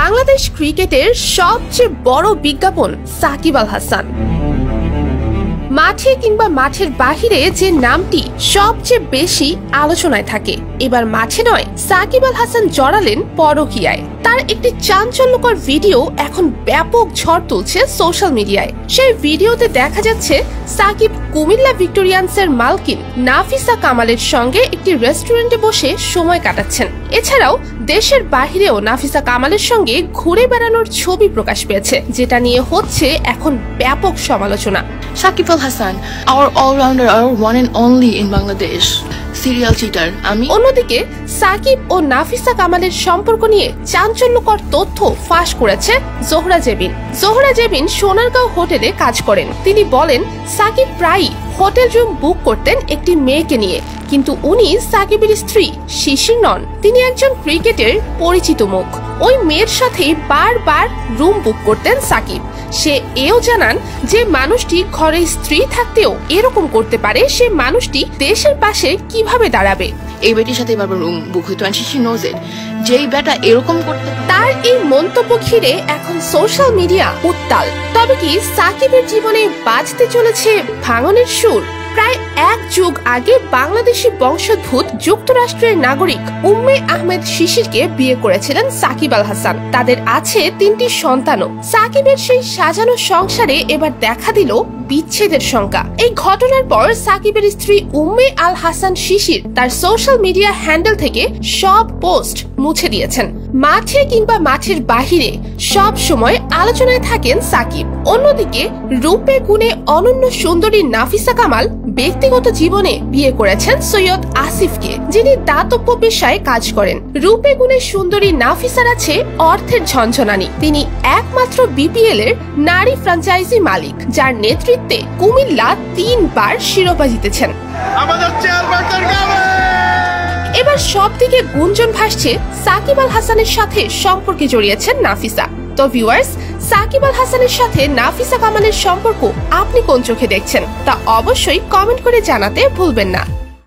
বাংলাদেশ ক্রিকেটের সবচেয়ে বড় বিজ্ঞাপন সাকিব আল হাসান। মাঠে কিংবা মাঠের বাহিরে যে নামটি সবচেয়ে বেশি আলোচনায় থাকে, এবার মাঠে নয়, সাকিব আল হাসান জড়ালেন পরকীয়ায়। তার একটি চাঞ্চল্যকর ভিডিও এখন ব্যাপক ঝড় তুলছে সোশ্যাল মিডিয়ায়। সেই ভিডিওতে দেখা যাচ্ছে সাকিব কুমিল্লা ভিক্টোরিয়ান্সের মালকিন নাফিসা কামালের সঙ্গে একটি রেস্টুরেন্টে বসে সময় কাটাচ্ছেন। এছাড়াও দেশের বাহিরেও নাফিসা কামালের সঙ্গে ঘুরে বেড়ানোর ছবি প্রকাশ পেয়েছে, যেটা নিয়ে হচ্ছে এখন ব্যাপক সমালোচনা। Sakib Al Hasan, our all-rounder, our one and only in Bangladesh. Serial cheater. অন্যদিকে সাকিব ও নাফিসা কামালের সম্পর্ক নিয়ে চাঞ্চল্যকর তথ্য ফাঁস করেছে জোহরা জেবিন। জোহরা জেবিন সোনারগাঁও হোটেলে কাজ করেন। তিনি বলেন, সাকিব প্রায়ই হোটেল রুম বুক করতেন একটি মেয়েকে নিয়ে, কিন্তু উনি সাকিবের স্ত্রী শিশির নন। তিনি একজন ক্রিকেটের পরিচিত মুখ। ওই মেয়ের সাথে বারবার রুম বুক করতেন সাকিব। সে এও জানান যে মানুষটি ঘরে স্ত্রী থাকতেও এরকম করতে পারে, সে মানুষটি দেশের পাশে কিভাবে দাঁড়াবে। এই বেটির সাথে বারবার রুম বুক হইতো, and she knows it. যেই বেটা এরকম করতে, তার এই মন্তব্য ঘিরে এখন সোশ্যাল মিডিয়া উত্তাল। তবে কি সাকিবের জীবনে বাজতে চলেছে ভাঙনের সুর? প্রায় এক যুগ আগে বাংলাদেশি বংশোদ্ভূত যুক্তরাষ্ট্রের নাগরিক উম্মে আহমেদ শিশিরকে বিয়ে করেছিলেন সাকিব আল হাসান। তাদের আছে 3টি সন্তানও। সাকিবের সেই সাজানো সংসারে এবার দেখা দিল বিচ্ছেদের শঙ্কা। এই ঘটনার পর সাকিবের স্ত্রী উম্মে আল হাসান শিশির তার সোশ্যাল মিডিয়া হ্যান্ডেল থেকে সব পোস্ট মুছে দিয়েছেন। মাঠে কিংবা মাঠের বাহিরে সব সময় আলোচনায় থাকেন সাকিব। অন্যদিকে রূপে গুণে অনন্য সুন্দরী নাফিসা কামাল ব্যক্তিগত জীবনে বিয়ে করেছেন সৈয়দ আসিফকে, যিনি দাতব্য পেশায় কাজ করেন। রূপে গুণে সুন্দরী নাফিসার আছে অর্থের ঝনঝনানি। তিনি একমাত্র বিপিএল এর নারী ফ্র্যাঞ্চাইজি মালিক, যার নেতৃত্বে কুমিল্লা 3 বার শিরোপা জিতেছেন। এবার সব দিকে গুঞ্জন ভাসছে সাকিব আল হাসানের সাথে সম্পর্কে জড়িয়েছেন নাফিসা। তো ভিউয়ার্স, সাকিব আল হাসানের সাথে নাফিসা কামালের সম্পর্ক আপনি কোন চোখে দেখছেন তা অবশ্যই কমেন্ট করে জানাতে ভুলবেন না।